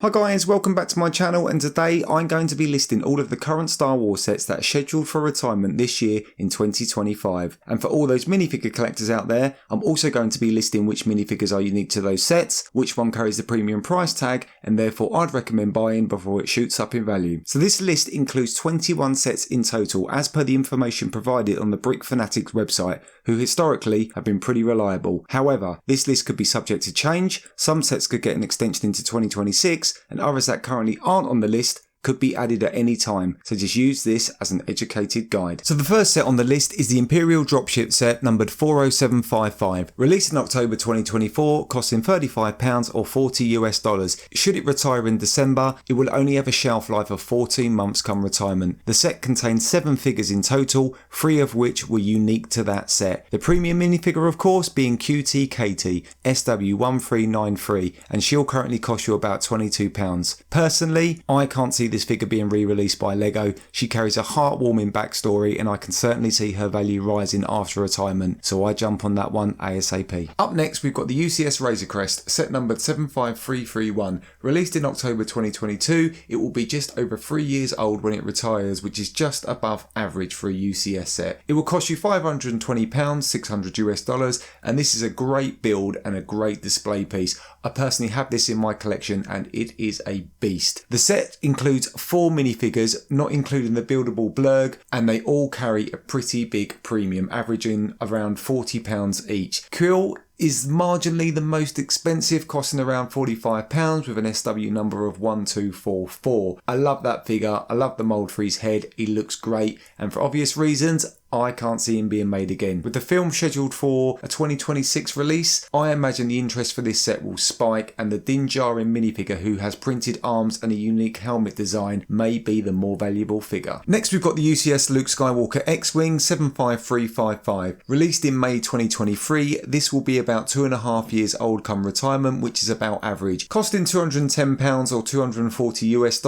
Hi guys, welcome back to my channel, and today I'm going to be listing all of the current Star Wars sets that are scheduled for retirement this year in 2025. And for all those minifigure collectors out there, I'm also going to be listing which minifigures are unique to those sets, which one carries the premium price tag, and therefore I'd recommend buying before it shoots up in value. So this list includes 21 sets in total as per the information provided on the Brick Fanatics website, who historically have been pretty reliable. However, this list could be subject to change, some sets could get an extension into 2026, and others that currently aren't on the list could be added at any time, so just use this as an educated guide. So the first set on the list is the Imperial dropship set numbered 40755, released in October 2024, costing £35 or $40 US. Should it retire in December, it will only have a shelf life of 14 months come retirement. The set contains 7 figures in total, 3 of which were unique to that set. The premium minifigure of course being QT Katie, SW1393, and she'll currently cost you about £22. Personally, I can't see this figure being re-released by Lego. She carries a heartwarming backstory and I can certainly see her value rising after retirement, so I jump on that one ASAP. Up next we've got the UCS Razor Crest, set numbered 75331. Released in October 2022, it will be just over 3 years old when it retires, which is just above average for a UCS set. It will cost you £520, $600 US, and this is a great build and a great display piece. I personally have this in my collection and it is a beast. The set includes 4 minifigures, not including the buildable blurg, and they all carry a pretty big premium, averaging around £40 each. Quill is marginally the most expensive, costing around £45 with an SW number of 1244. I love that figure, I love the mould for his head, he looks great, and for obvious reasons, I can't see him being made again. With the film scheduled for a 2026 release, I imagine the interest for this set will spike, and the Din Djarin minifigure who has printed arms and a unique helmet design may be the more valuable figure. Next we've got the UCS Luke Skywalker X-Wing 75355. Released in May 2023, this will be about 2.5 years old come retirement, which is about average. Costing £210 or $240 US.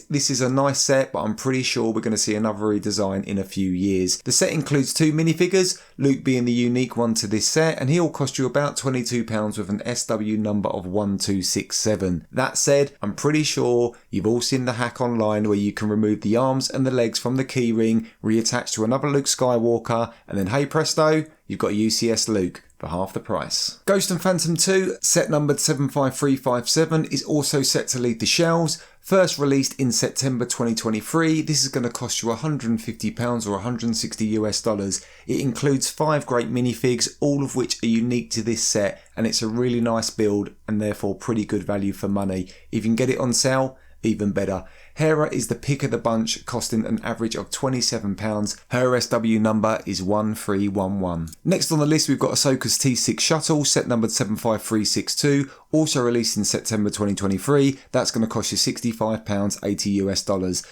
This is a nice set, but I'm pretty sure we're going to see another redesign in a few years. The set includes 2 minifigures, Luke being the unique one to this set, and he'll cost you about £22 with an SW number of 1267. That said, I'm pretty sure you've all seen the hack online where you can remove the arms and the legs from the keyring, reattach to another Luke Skywalker, and then hey presto, you've got a UCS Luke for half the price. Ghost and Phantom 2, set numbered 75357, is also set to leave the shelves. First released in September 2023, this is going to cost you £150 or $160 US. It includes 5 great minifigs, all of which are unique to this set, and it's a really nice build and therefore pretty good value for money. If you can get it on sale, even better. Hera is the pick of the bunch, costing an average of £27. Her SW number is 1311. Next on the list we've got Ahsoka's T6 Shuttle, set numbered 75362, also released in September 2023. That's going to cost you £65, $80 US.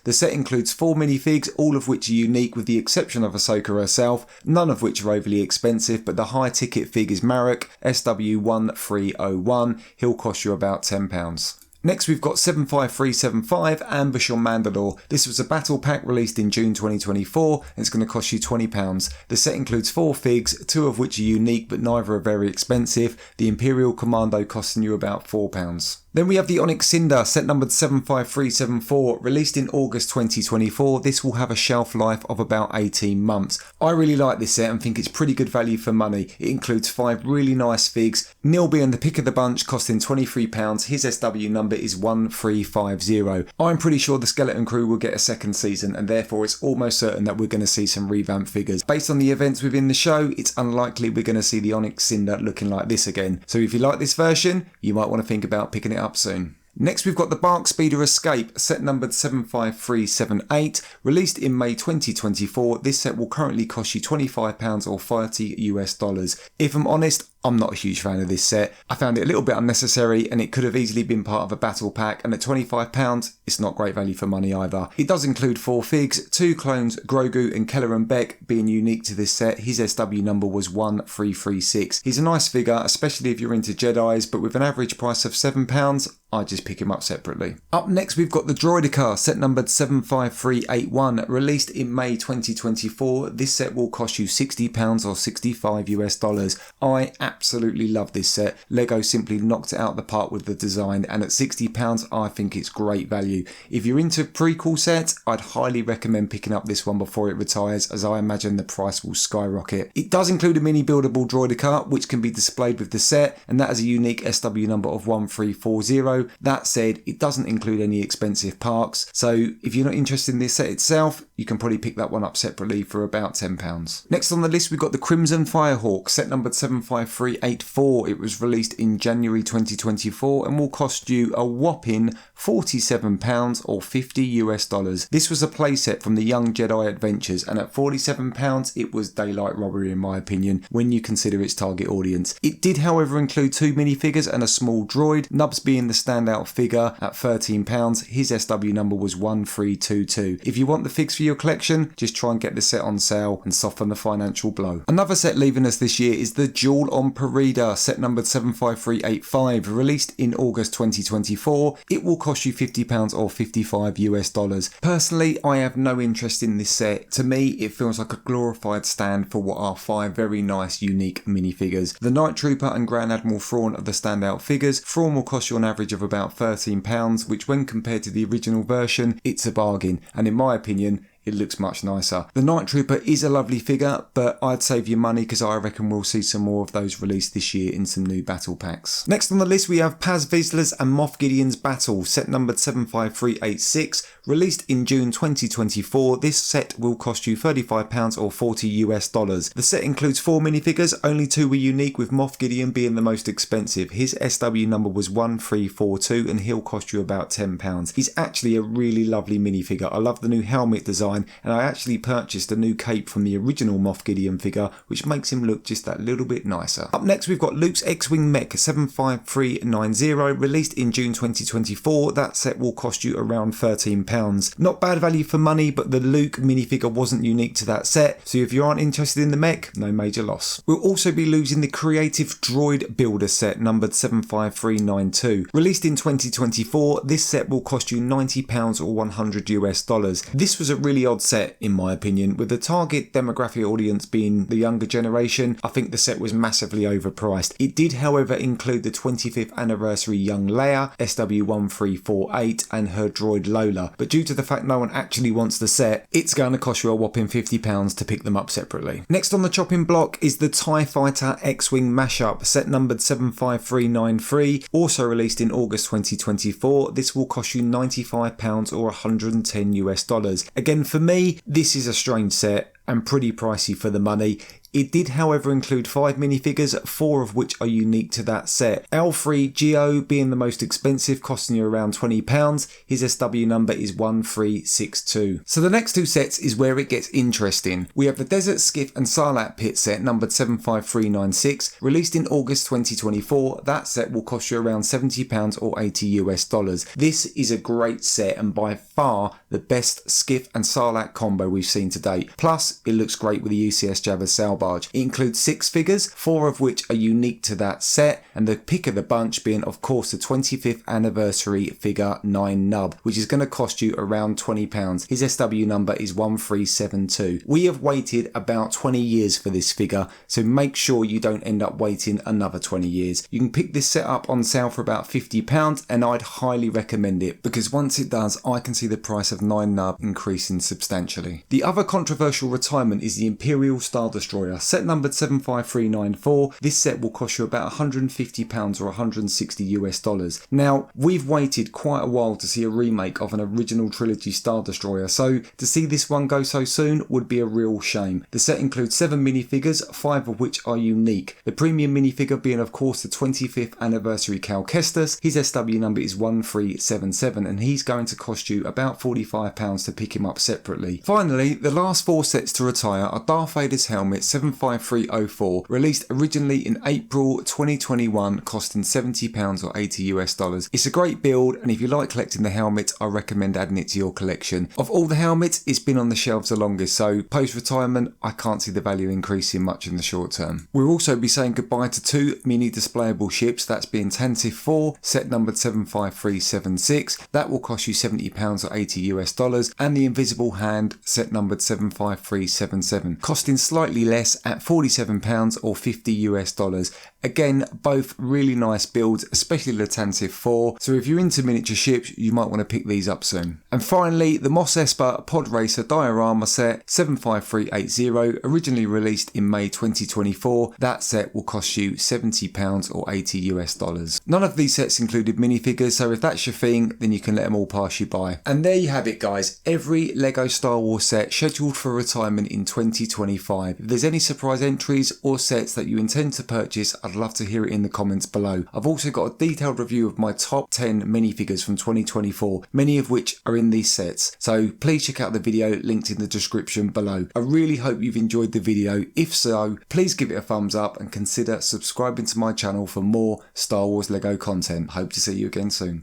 The set includes 4 minifigs, all of which are unique with the exception of Ahsoka herself, none of which are overly expensive, but the high ticket fig is Marek, SW1301. He'll cost you about £10. Next we've got 75375 Ambush on Mandalore. This was a battle pack released in June 2024 and it's going to cost you £20. The set includes 4 figs, 2 of which are unique but neither are very expensive. The Imperial Commando costing you about £4. Then we have the Onyx Cinder, set numbered 75374, released in August 2024. This will have a shelf life of about 18 months. I really like this set and think it's pretty good value for money. It includes 5 really nice figs. Neil being the pick of the bunch, costing £23. His SW number is 1350. I'm pretty sure the Skeleton Crew will get a second season and therefore it's almost certain that we're going to see some revamped figures. Based on the events within the show, it's unlikely we're going to see the Onyx Cinder looking like this again. So if you like this version, you might want to think about picking it up soon. Next we've got the BARC Speeder Escape, set numbered 75378, released in May 2024. This set will currently cost you £25 or $30 US. If I'm honest, I'm not a huge fan of this set. I found it a little bit unnecessary and it could have easily been part of a battle pack, and at £25 it's not great value for money either. It does include 4 figs, 2 clones, Grogu and Kelleran Beck being unique to this set. His SW number was 1336. He's a nice figure, especially if you're into Jedis, but with an average price of £7, I just pick him up separately. Up next we've got the Droideka, set numbered 75381, released in May 2024. This set will cost you £60 or $65 US. I absolutely love this set. Lego simply knocked it out the park with the design, and at £60 I think it's great value. If you're into prequel sets, I'd highly recommend picking up this one before it retires, as I imagine the price will skyrocket. It does include a mini buildable Droideka, which can be displayed with the set, and that is a unique SW number of 1340. That said, it doesn't include any expensive parks, so if you're not interested in this set itself, you can probably pick that one up separately for about £10. Next on the list, we've got the Crimson Firehawk, set numbered 75384. It was released in January 2024 and will cost you a whopping £47 or $50. This was a playset from the Young Jedi Adventures, and at £47 it was daylight robbery in my opinion when you consider its target audience. It did however include 2 minifigures and a small droid, Nubs being the standout figure at £13. His SW number was 1322. If you want the figs for your collection, just try and get the set on sale and soften the financial blow. Another set leaving us this year is the Duel on Peridea, set numbered 75385, released in August 2024. It will cost you £50 or $55. Personally, I have no interest in this set. To me, it feels like a glorified stand for what are 5 very nice, unique minifigures. The Night Trooper and Grand Admiral Thrawn are the standout figures. Thrawn will cost you an average of about £13, which when compared to the original version, it's a bargain, and in my opinion, it looks much nicer. The Night Trooper is a lovely figure, but I'd save your money because I reckon we'll see some more of those released this year in some new battle packs. Next on the list we have Paz Vizsla's and Moff Gideon's Battle, set numbered 75386, released in June 2024. This set will cost you £35 or $40. The set includes 4 minifigures, only 2 were unique, with Moff Gideon being the most expensive. His SW number was 1342 and he'll cost you about £10. He's actually a really lovely minifigure. I love the new helmet design, and I actually purchased a new cape from the original Moff Gideon figure, which makes him look just that little bit nicer. Up next we've got Luke's X-Wing Mech, 75390, released in June 2024. That set will cost you around £13. Not bad value for money, but the Luke minifigure wasn't unique to that set, so if you aren't interested in the Mech, no major loss. We'll also be losing the Creative Droid Builder set, numbered 75392. Released in 2024, this set will cost you £90 or $100. This was a really odd set in my opinion, with the target demographic audience being the younger generation. I think the set was massively overpriced. It did however include the 25th anniversary young Leia, SW1348, and her droid Lola, but due to the fact no one actually wants the set, it's going to cost you a whopping £50 to pick them up separately. Next on the chopping block is the TIE Fighter X-Wing mashup, set numbered 75393, also released in August 2024. This will cost you £95 or $110. Again, for me, this is a strange set and pretty pricey for the money. It did however include 5 minifigures, 4 of which are unique to that set. L3 Geo being the most expensive, costing you around £20. His SW number is 1362. So the next 2 sets is where it gets interesting. We have the Desert Skiff and Sarlacc Pit set numbered 75396, released in August 2024. That set will cost you around £70 or $80. This is a great set and by far the best Skiff and Sarlacc combo we've seen to date. Plus, it looks great with the UCS Jabba sail barge. It includes 6 figures, 4 of which are unique to that set, and the pick of the bunch being of course the 25th anniversary figure 9 Nub, which is going to cost you around £20. His SW number is 1372. We have waited about 20 years for this figure, so make sure you don't end up waiting another 20 years. You can pick this set up on sale for about £50, and I'd highly recommend it, because once it does, I can see the price of 9 Nub increasing substantially. The other controversial retirement is the Imperial Star Destroyer, set numbered 75394. This set will cost you about £150 or $160. Now, we've waited quite a while to see a remake of an original trilogy Star Destroyer, so to see this one go so soon would be a real shame. The set includes 7 minifigures, 5 of which are unique. The premium minifigure being of course the 25th anniversary Cal Kestis. His SW number is 1377 and he's going to cost you about £45 to pick him up separately. Finally, the last 4 sets to retire are Darth Vader's helmet 75304, released originally in April 2021, costing £70 or $80. It's a great build, and if you like collecting the helmet, I recommend adding it to your collection. Of all the helmets, it's been on the shelves the longest, so post-retirement, I can't see the value increasing much in the short term. We'll also be saying goodbye to 2 mini displayable ships, that's being Tantive IV, set numbered 75376, that will cost you £70 or $80, and the Invisible Hand, set numbered 75377, costing slightly less at £47 or $50. Again, both really nice builds, especially the Tantive IV, so if you're into miniature ships, you might want to pick these up soon. And finally, the Mos Espa Podrace diorama set 75380, originally released in May 2024. That set will cost you £70 or $80 US. None of these sets included minifigures, so if that's your thing, then you can let them all pass you by. And there you have it, guys, every LEGO Star Wars set scheduled for retirement in 2025. If there's any surprise entries or sets that you intend to purchase, I'd love to hear it in the comments below. I've also got a detailed review of my top 10 minifigures from 2024, many of which are in these sets, so please check out the video linked in the description below. I really hope you've enjoyed the video. If so, please give it a thumbs up and consider subscribing to my channel for more Star Wars LEGO content. Hope to see you again soon.